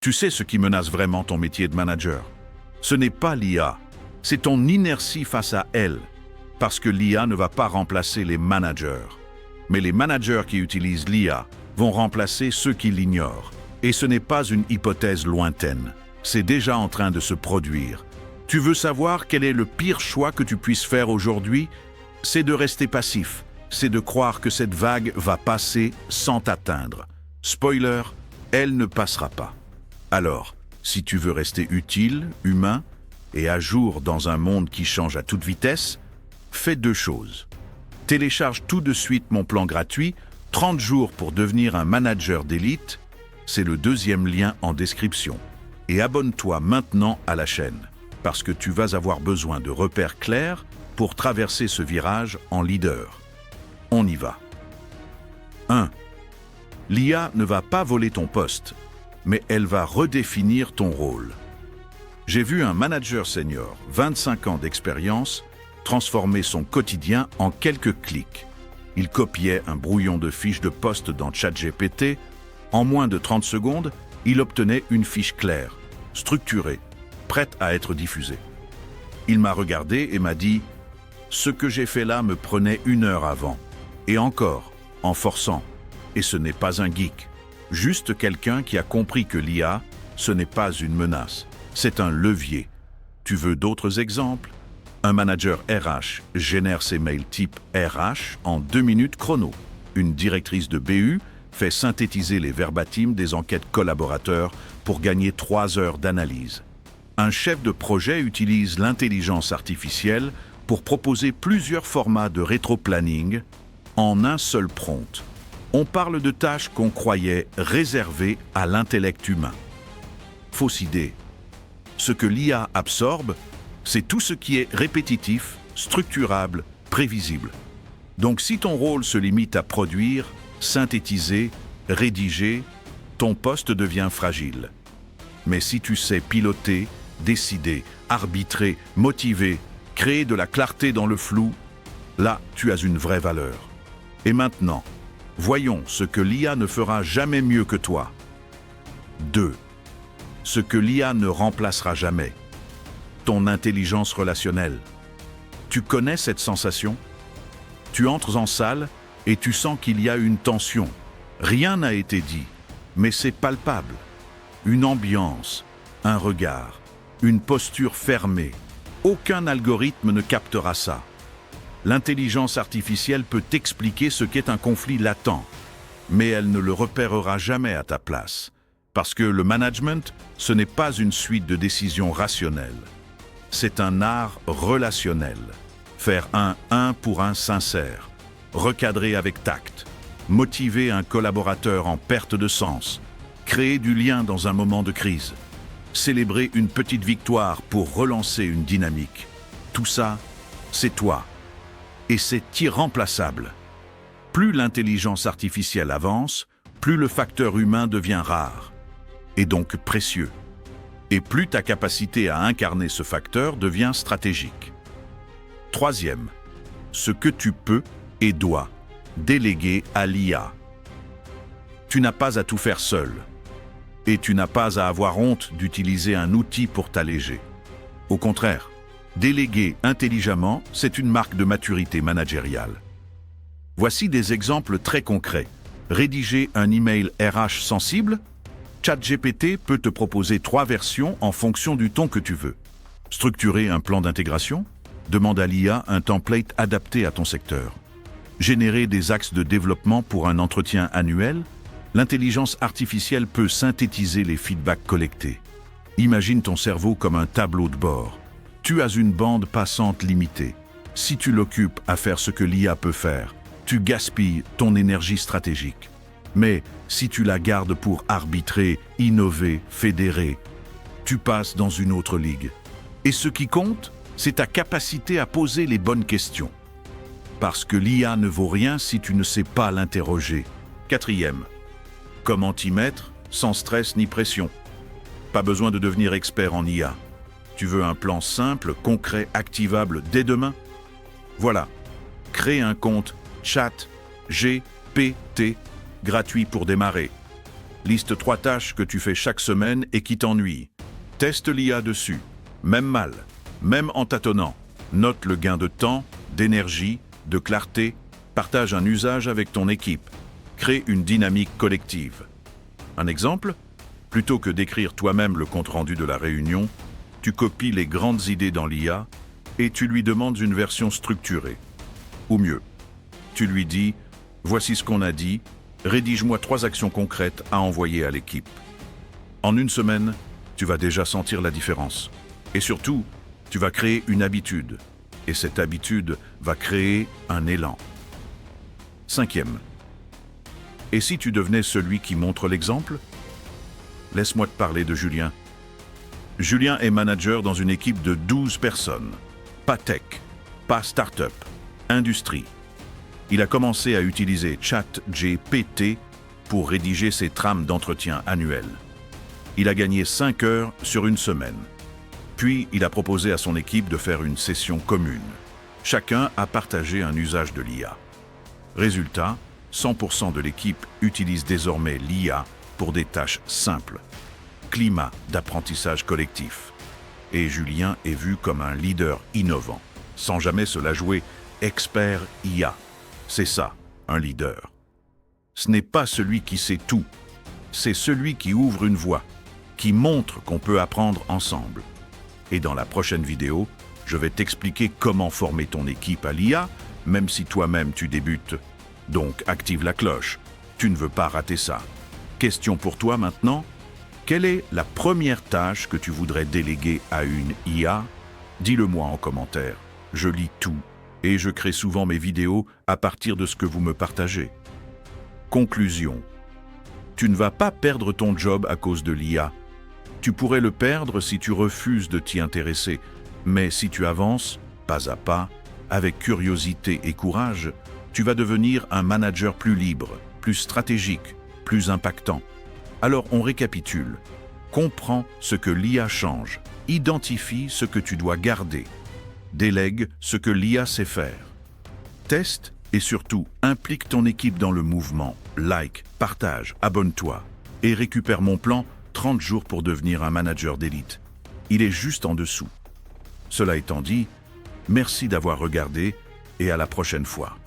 Tu sais ce qui menace vraiment ton métier de manager? Ce n'est pas l'IA, c'est ton inertie face à elle. Parce que l'IA ne va pas remplacer les managers. Mais les managers qui utilisent l'IA vont remplacer ceux qui l'ignorent. Et ce n'est pas une hypothèse lointaine. C'est déjà en train de se produire. Tu veux savoir quel est le pire choix que tu puisses faire aujourd'hui? C'est de rester passif. C'est de croire que cette vague va passer sans t'atteindre. Spoiler, elle ne passera pas. Alors, si tu veux rester utile, humain et à jour dans un monde qui change à toute vitesse, fais deux choses. Télécharge tout de suite mon plan gratuit, 30 jours pour devenir un manager d'élite. C'est le deuxième lien en description. Et abonne-toi maintenant à la chaîne, parce que tu vas avoir besoin de repères clairs pour traverser ce virage en leader. On y va. 1. L'IA ne va pas voler ton poste, mais elle va redéfinir ton rôle. J'ai vu un manager senior, 25 ans d'expérience, transformer son quotidien en quelques clics. Il copiait un brouillon de fiche de poste dans ChatGPT. En moins de 30 secondes, il obtenait une fiche claire, structurée, prête à être diffusée. Il m'a regardé et m'a dit « Ce que j'ai fait là me prenait 1 heure avant. Et encore, en forçant. Et ce n'est pas un geek. Juste quelqu'un qui a compris que l'IA, ce n'est pas une menace. C'est un levier. Tu veux d'autres exemples? Un manager RH génère ses mails type RH en 2 minutes chrono. Une directrice de BU fait synthétiser les verbatims des enquêtes collaborateurs pour gagner 3 heures d'analyse. Un chef de projet utilise l'intelligence artificielle pour proposer plusieurs formats de rétro-planning en un seul prompt. On parle de tâches qu'on croyait réservées à l'intellect humain. Fausse idée. Ce que l'IA absorbe, c'est tout ce qui est répétitif, structurable, prévisible. Donc si ton rôle se limite à produire, synthétiser, rédiger, ton poste devient fragile. Mais si tu sais piloter, décider, arbitrer, motiver, créer de la clarté dans le flou, là, tu as une vraie valeur. Et maintenant, voyons ce que l'IA ne fera jamais mieux que toi. 2. Ce que l'IA ne remplacera jamais. Ton intelligence relationnelle. Tu connais cette sensation? Tu entres en salle et tu sens qu'il y a une tension. Rien n'a été dit, mais c'est palpable. Une ambiance, un regard, une posture fermée. Aucun algorithme ne captera ça. L'intelligence artificielle peut t'expliquer ce qu'est un conflit latent, mais elle ne le repérera jamais à ta place. Parce que le management, ce n'est pas une suite de décisions rationnelles. C'est un art relationnel. Faire un pour un sincère, recadrer avec tact, motiver un collaborateur en perte de sens, créer du lien dans un moment de crise, célébrer une petite victoire pour relancer une dynamique. Tout ça, c'est toi. Et c'est irremplaçable. Plus l'intelligence artificielle avance, plus le facteur humain devient rare, et donc précieux. Et plus ta capacité à incarner ce facteur devient stratégique. 3e, ce que tu peux et dois déléguer à l'IA. Tu n'as pas à tout faire seul, et tu n'as pas à avoir honte d'utiliser un outil pour t'alléger. Au contraire, déléguer intelligemment, c'est une marque de maturité managériale. Voici des exemples très concrets. Rédiger un email RH sensible? ChatGPT peut te proposer 3 versions en fonction du ton que tu veux. Structurer un plan d'intégration? Demande à l'IA un template adapté à ton secteur. Générer des axes de développement pour un entretien annuel? L'intelligence artificielle peut synthétiser les feedbacks collectés. Imagine ton cerveau comme un tableau de bord. Tu as une bande passante limitée. Si tu l'occupes à faire ce que l'IA peut faire, tu gaspilles ton énergie stratégique. Mais si tu la gardes pour arbitrer, innover, fédérer, tu passes dans une autre ligue. Et ce qui compte, c'est ta capacité à poser les bonnes questions. Parce que l'IA ne vaut rien si tu ne sais pas l'interroger. 4e, comment t'y mettre sans stress ni pression? Pas besoin de devenir expert en IA. Tu veux un plan simple, concret, activable dès demain? Voilà, crée un compte ChatGPT gratuit pour démarrer. Liste 3 tâches que tu fais chaque semaine et qui t'ennuient. Teste l'IA dessus. Même mal, même en tâtonnant. Note le gain de temps, d'énergie, de clarté. Partage un usage avec ton équipe. Crée une dynamique collective. Un exemple? Plutôt que d'écrire toi-même le compte-rendu de la réunion, tu copies les grandes idées dans l'IA et tu lui demandes une version structurée. Ou mieux, tu lui dis « Voici ce qu'on a dit, rédige-moi 3 actions concrètes à envoyer à l'équipe. » En une semaine, tu vas déjà sentir la différence. Et surtout, tu vas créer une habitude. Et cette habitude va créer un élan. 5e. Et si tu devenais celui qui montre l'exemple? Laisse-moi te parler de Julien. Julien est manager dans une équipe de 12 personnes. Pas tech, pas start-up, industrie. Il a commencé à utiliser ChatGPT pour rédiger ses trames d'entretien annuelles. Il a gagné 5 heures sur une semaine. Puis, il a proposé à son équipe de faire une session commune. Chacun a partagé un usage de l'IA. Résultat, 100% de l'équipe utilise désormais l'IA pour des tâches simples. Climat d'apprentissage collectif. Et Julien est vu comme un leader innovant, sans jamais se la jouer expert IA. C'est ça, un leader. Ce n'est pas celui qui sait tout, c'est celui qui ouvre une voie, qui montre qu'on peut apprendre ensemble. Et dans la prochaine vidéo, je vais t'expliquer comment former ton équipe à l'IA, même si toi-même tu débutes. Donc active la cloche, tu ne veux pas rater ça. Question pour toi maintenant, quelle est la première tâche que tu voudrais déléguer à une IA? Dis-le-moi en commentaire, je lis tout et je crée souvent mes vidéos à partir de ce que vous me partagez. Conclusion. Tu ne vas pas perdre ton job à cause de l'IA. Tu pourrais le perdre si tu refuses de t'y intéresser, mais si tu avances, pas à pas, avec curiosité et courage, tu vas devenir un manager plus libre, plus stratégique, plus impactant. Alors on récapitule. Comprends ce que l'IA change, identifie ce que tu dois garder, délègue ce que l'IA sait faire. Teste et surtout implique ton équipe dans le mouvement. Like, partage, abonne-toi et récupère mon plan 30 jours pour devenir un manager d'élite. Il est juste en dessous. Cela étant dit, merci d'avoir regardé et à la prochaine fois.